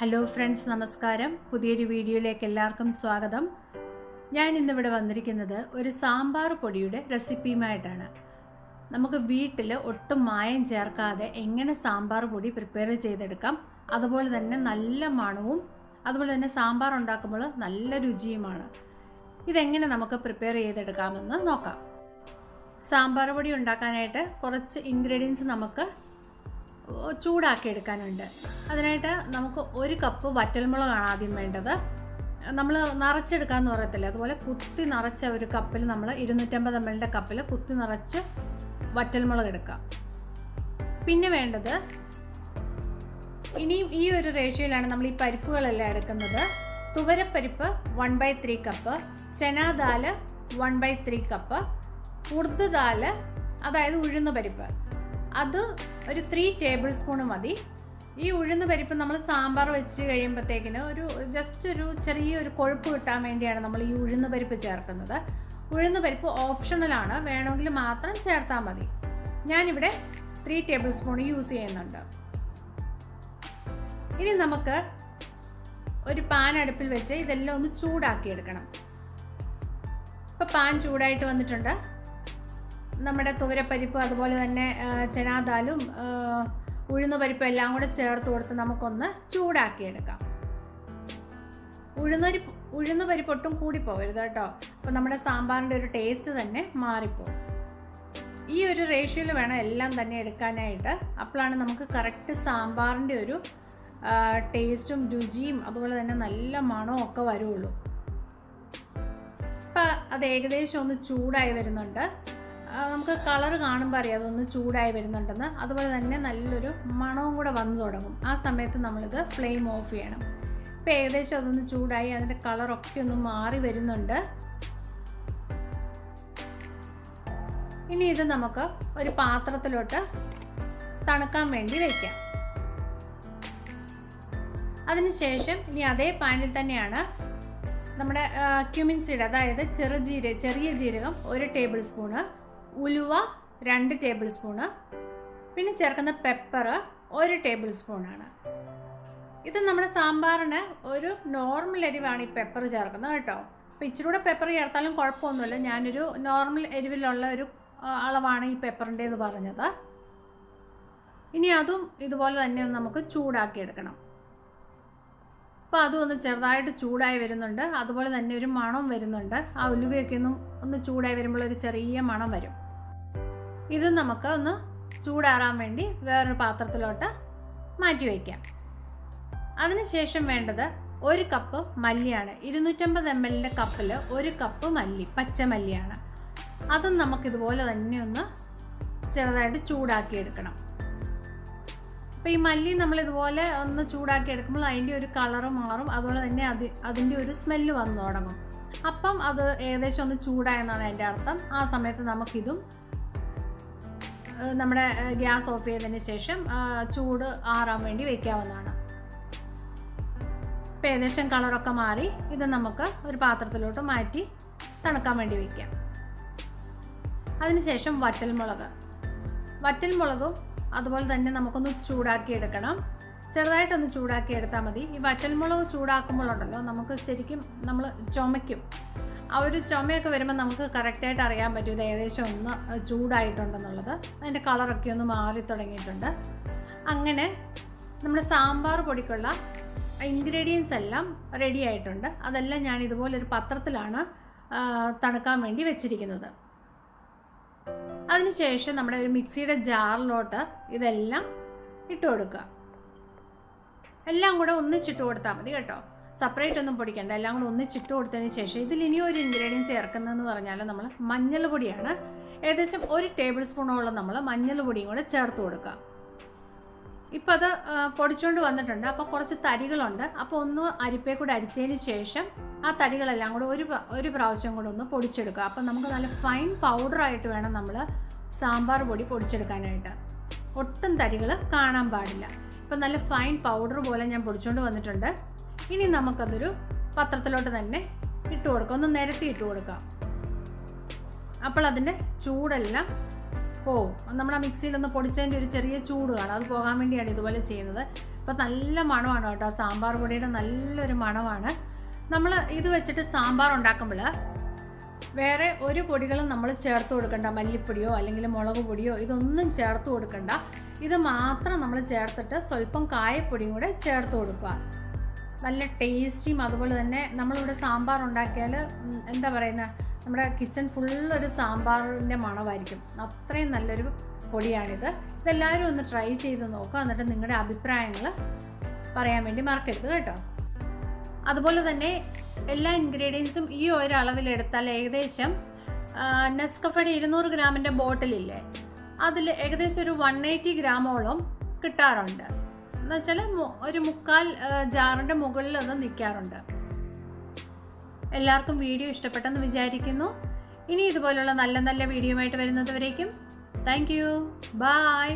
Hello friends, നമസ്കാരം. പുതിയൊരു വീഡിയോയിലേക്ക് എല്ലാവർക്കും സ്വാഗതം. ഞാൻ ഇന്നിവിടെ വന്നിരിക്കുന്നത് ഒരു സാമ്പാർ പൊടിയുടെ റെസിപ്പിയുമായിട്ടാണ്. നമുക്ക് വീട്ടിൽ ഒട്ടും മായം ചേർക്കാതെ എങ്ങനെ സാമ്പാർ പൊടി പ്രിപ്പയർ ചെയ്തെടുക്കാം, അതുപോലെ തന്നെ നല്ല മണവും അതുപോലെ തന്നെ സാമ്പാർ ഉണ്ടാക്കുമ്പോൾ നല്ല രുചിയുമാണ്. ഇതെങ്ങനെ നമുക്ക് പ്രിപ്പയർ ചെയ്തെടുക്കാമെന്ന് നോക്കാം. സാമ്പാർ പൊടി ഉണ്ടാക്കാനായിട്ട് കുറച്ച് ഇൻഗ്രീഡിയൻസ് നമുക്ക് ചൂടാക്കി എടുക്കാനുണ്ട്. അതിനായിട്ട് നമുക്ക് 1 കപ്പ് വറ്റൽമുളകാണ് ആദ്യം വേണ്ടത്. നമ്മൾ നിറച്ചെടുക്കാമെന്ന് പറയത്തില്ല, അതുപോലെ കുത്തി നിറച്ച ഒരു കപ്പിൽ നമ്മൾ 250 ml കപ്പിൽ കുത്തി നിറച്ച് വറ്റൽമുളക് എടുക്കാം. പിന്നെ വേണ്ടത്, ഇനിയും ഈ ഒരു റേഷ്യോയിലാണ് നമ്മൾ ഈ പരിപ്പുകളെല്ലാം എടുക്കുന്നത്. തുവരപ്പരിപ്പ് 1/3 കപ്പ്, ചന ദാൽ 1/3 കപ്പ്, ഉർദ് ദാൽ അതായത് ഉഴുന്ന് പരിപ്പ് അത് ഒരു 3 ടേബിൾ സ്പൂൺ മതി. ഈ ഉഴുന്ന് പരിപ്പ് നമ്മൾ സാമ്പാർ വെച്ച് കഴിയുമ്പോഴത്തേക്കിന് ജസ്റ്റ് ഒരു ചെറിയൊരു കൊഴുപ്പ് കിട്ടാൻ വേണ്ടിയാണ് നമ്മൾ ഈ ഉഴുന്ന് പരിപ്പ് ചേർക്കുന്നത്. ഉഴുന്ന് പരിപ്പ് ഓപ്ഷണലാണ്, വേണമെങ്കിൽ മാത്രം ചേർത്താൽ മതി. ഞാനിവിടെ 3 ടേബിൾ സ്പൂൺ യൂസ് ചെയ്യുന്നുണ്ട്. ഇനി നമുക്ക് ഒരു പാൻ അടുപ്പിൽ വെച്ച് ഇതെല്ലാം ഒന്ന് ചൂടാക്കി എടുക്കണം. ഇപ്പോൾ പാൻ ചൂടായിട്ട് വന്നിട്ടുണ്ട്. നമ്മുടെ തുവരപ്പരിപ്പ് അതുപോലെ തന്നെ ചനാദാലും ഉഴുന്ന് പരിപ്പും എല്ലാം കൂടെ ചേർത്ത് കൊടുത്ത് നമുക്കൊന്ന് ചൂടാക്കിയെടുക്കാം. ഉഴുന്ന് പരിപ്പ് ഒട്ടും കൂടിപ്പോകരുത് കേട്ടോ, അപ്പോൾ നമ്മുടെ സാമ്പാറിൻ്റെ ഒരു ടേസ്റ്റ് തന്നെ മാറിപ്പോകും. ഈ ഒരു റേഷ്യോയിൽ വേണം എല്ലാം തന്നെ എടുക്കാനായിട്ട്. അപ്പോഴാണ് നമുക്ക് കറക്റ്റ് സാമ്പാറിൻ്റെ ഒരു ടേസ്റ്റും രുചിയും അതുപോലെ തന്നെ നല്ല മണവും ഒക്കെ വരുള്ളൂ. അപ്പം അത് ഏകദേശം ഒന്ന് ചൂടായി വരുന്നുണ്ട്. നമുക്ക് കളർ കാണുമ്പോൾ അറിയാം അതൊന്ന് ചൂടായി വരുന്നുണ്ടെന്ന്. അതുപോലെ തന്നെ നല്ലൊരു മണവും കൂടെ വന്നു തുടങ്ങും. ആ സമയത്ത് നമ്മളിത് ഫ്ലെയിം ഓഫ് ചെയ്യണം. ഇപ്പോൾ ഏകദേശം അതൊന്ന് ചൂടായി, അതിൻ്റെ കളറൊക്കെ ഒന്ന് മാറി വരുന്നുണ്ട്. ഇനി ഇത് നമുക്ക് ഒരു പാത്രത്തിലോട്ട് തണുക്കാൻ വേണ്ടി വയ്ക്കാം. അതിനുശേഷം ഇനി അതേ പാനിൽ തന്നെയാണ് നമ്മുടെ ക്യുമിൻ സീഡ്, അതായത് ചെറിയ ജീരകം 1 ടേബിൾ സ്പൂണ്, ഉലുവ 2 ടേബിൾ സ്പൂണ്, പിന്നെ ചേർക്കുന്ന പെപ്പർ 1 ടേബിൾ സ്പൂണാണ്. ഇത് നമ്മുടെ സാമ്പാറിന് ഒരു നോർമൽ എരിവാണ് ഈ പെപ്പർ ചേർക്കുന്നത് കേട്ടോ. അപ്പോൾ ഇച്ചിരി കൂടെ പെപ്പർ ചേർത്താലും കുഴപ്പമൊന്നുമില്ല. ഞാനൊരു നോർമൽ എരിവിലുള്ള ഒരു അളവാണ് ഈ പെപ്പറിൻ്റേത് പറഞ്ഞത്. ഇനി അതും ഇതുപോലെ തന്നെ നമുക്ക് ചൂടാക്കി എടുക്കണം. അപ്പോൾ അതും ഒന്ന് ചെറുതായിട്ട് ചൂടായി വരുന്നുണ്ട്. അതുപോലെ തന്നെ ഒരു മണം വരുന്നുണ്ട്. ആ ഉലുവയൊക്കെ ഒന്ന് ചൂടായി വരുമ്പോൾ ഒരു ചെറിയ മണം വരും. ഇത് നമുക്ക് ഒന്ന് ചൂടാറാൻ വേണ്ടി വേറൊരു പാത്രത്തിലോട്ട് മാറ്റി വയ്ക്കാം. അതിനുശേഷം വേണ്ടത് 1 കപ്പ് മല്ലിയാണ്. 250 ml കപ്പിൽ 1 കപ്പ് മല്ലി, പച്ചമല്ലിയാണ്. അതും നമുക്കിതുപോലെ തന്നെ ഒന്ന് ചെറുതായിട്ട് ചൂടാക്കി എടുക്കണം. അപ്പോൾ ഈ മല്ലി നമ്മളിതുപോലെ ഒന്ന് ചൂടാക്കി എടുക്കുമ്പോൾ അതിൻ്റെ ഒരു കളറ് മാറും, അതുപോലെ തന്നെ അതിൻ്റെ ഒരു സ്മെല്ല് വന്നു തുടങ്ങും. അപ്പം അത് ഏകദേശം ഒന്ന് ചൂടായെന്നാണ് എൻ്റെ അർത്ഥം. ആ സമയത്ത് നമുക്കിതും നമ്മുടെ ഗ്യാസ് ഓഫ് ചെയ്തതിന് ശേഷം ചൂട് ആറാൻ വേണ്ടി വയ്ക്കാവുന്നതാണ്. ഇപ്പോൾ ഏകദേശം കളറൊക്കെ മാറി, ഇത് നമുക്ക് ഒരു പാത്രത്തിലോട്ട് മാറ്റി തണുക്കാൻ വേണ്ടി വയ്ക്കാം. അതിനുശേഷം വറ്റൽമുളകും അതുപോലെ തന്നെ നമുക്കൊന്ന് ചൂടാക്കി എടുക്കണം. ചെറുതായിട്ടൊന്ന് ചൂടാക്കി എടുത്താൽ മതി. ഈ വറ്റൽമുളക് ചൂടാക്കുമ്പോഴുണ്ടല്ലോ നമുക്ക് ശരിക്കും നമ്മൾ ചുമയ്ക്കും. ആ ഒരു ചുമയൊക്കെ വരുമ്പോൾ നമുക്ക് കറക്റ്റായിട്ട് അറിയാൻ പറ്റും ഇത് ഏകദേശം ഒന്ന് ചൂടായിട്ടുണ്ടെന്നുള്ളത്. അതിൻ്റെ കളറൊക്കെ ഒന്ന് മാറി തുടങ്ങിയിട്ടുണ്ട്. അങ്ങനെ നമ്മുടെ സാമ്പാർ പൊടിക്കുള്ള ഇൻഗ്രീഡിയൻസ് എല്ലാം റെഡി ആയിട്ടുണ്ട്. അതെല്ലാം ഞാൻ ഇതുപോലൊരു പാത്രത്തിലാണ് തണുക്കാൻ വേണ്ടി വെച്ചിരിക്കുന്നത്. അതിനുശേഷം നമ്മുടെ ഒരു മിക്സിയുടെ ജാറിലോട്ട് ഇതെല്ലാം ഇട്ട് കൊടുക്കുക. എല്ലാം കൂടെ ഒന്നിച്ചിട്ട് കൊടുത്താൽ മതി കേട്ടോ, സെപ്പറേറ്റ് ഒന്നും പൊടിക്കണ്ട. എല്ലാം കൂടെ ഒന്നിച്ചിട്ട് കൊടുത്തതിന് ശേഷം ഇതിൽ ഇനി ഒരു ഇൻഗ്രീഡിയൻസ് ചേർക്കുന്നതെന്ന് പറഞ്ഞാൽ നമ്മൾ മഞ്ഞൾ പൊടിയാണ്. ഏകദേശം 1 ടേബിൾ സ്പൂണോളം നമ്മൾ മഞ്ഞൾ പൊടിയും കൂടെ ചേർത്ത് കൊടുക്കുക. ഇപ്പോൾ അത് പൊടിച്ചുകൊണ്ട് വന്നിട്ടുണ്ട്. അപ്പോൾ കുറച്ച് തരികളുണ്ട്. അപ്പോൾ ഒന്ന് അരിപ്പേ കൂടെ അരിച്ചതിന് ശേഷം ആ തരികളെല്ലാം കൂടെ ഒരു പ്രാവശ്യം കൂടെ ഒന്ന് പൊടിച്ചെടുക്കുക. അപ്പം നമുക്ക് നല്ല ഫൈൻ പൗഡറായിട്ട് വേണം നമ്മൾ സാമ്പാർ പൊടി പൊടിച്ചെടുക്കാനായിട്ട്. ഒട്ടും തരികൾ കാണാൻ പാടില്ല. ഇപ്പം നല്ല ഫൈൻ പൗഡർ പോലെ ഞാൻ പൊടിച്ചുകൊണ്ട് വന്നിട്ടുണ്ട്. ഇനി നമുക്കതൊരു പത്രത്തിലോട്ട് തന്നെ ഇട്ട് കൊടുക്കാം, ഒന്ന് നിരത്തി ഇട്ട് കൊടുക്കാം. അപ്പോൾ അതിൻ്റെ ചൂടെല്ലാം പോവും. നമ്മുടെ മിക്സിയിലൊന്ന് പൊടിച്ചതിൻ്റെ ഒരു ചെറിയ ചൂട് കാണാം, അത് പോകാൻ വേണ്ടിയാണ് ഇതുപോലെ ചെയ്യുന്നത്. അപ്പോൾ നല്ല മണമാണ് കേട്ടോ, സാമ്പാർ പൊടിയുടെ നല്ലൊരു മണമാണ്. നമ്മൾ ഇത് വെച്ചിട്ട് സാമ്പാർ ഉണ്ടാക്കുമ്പോൾ വേറെ ഒരു പൊടികളും നമ്മൾ ചേർത്ത് കൊടുക്കണ്ട. മല്ലിപ്പൊടിയോ അല്ലെങ്കിൽ മുളക് പൊടിയോ ഇതൊന്നും ചേർത്ത് കൊടുക്കണ്ട. ഇത് മാത്രം നമ്മൾ ചേർത്തിട്ട് സ്വല്പം കായപ്പൊടിയും കൂടെ ചേർത്ത് കൊടുക്കുക. നല്ല ടേസ്റ്റിയും അതുപോലെ തന്നെ നമ്മളിവിടെ സാമ്പാർ ഉണ്ടാക്കിയാൽ എന്താ പറയുന്നത്, നമ്മുടെ കിച്ചൺ ഫുള്ളൊരു സാമ്പാറിൻ്റെ മണമായിരിക്കും. അത്രയും നല്ലൊരു പൊടിയാണിത്. ഇതെല്ലാവരും ഒന്ന് ട്രൈ ചെയ്ത് നോക്കുക. എന്നിട്ട് നിങ്ങളുടെ അഭിപ്രായങ്ങൾ പറയാൻ വേണ്ടി മറക്കരുത് കേട്ടോ. അതുപോലെ തന്നെ എല്ലാ ഇൻഗ്രീഡിയൻസും ഈ ഒരു അളവിലെടുത്താൽ ഏകദേശം നെസ്കഫയുടെ 200 ഗ്രാമിൻ്റെ ബോട്ടിലില്ലേ, അതിൽ ഏകദേശം ഒരു 180 ഗ്രാമോളം കിട്ടാറുണ്ട്. എന്നുവെച്ചാൽ ഒരു 1/4 ജാറിൻ്റെ മുകളിൽ അത് നിൽക്കാറുണ്ട്. എല്ലാവർക്കും വീഡിയോ ഇഷ്ടപ്പെട്ടെന്ന് വിചാരിക്കുന്നു. ഇനി ഇതുപോലുള്ള നല്ല നല്ല വീഡിയോ ആയിട്ട് വരുന്നത് വരേക്കും താങ്ക് യു, ബൈ.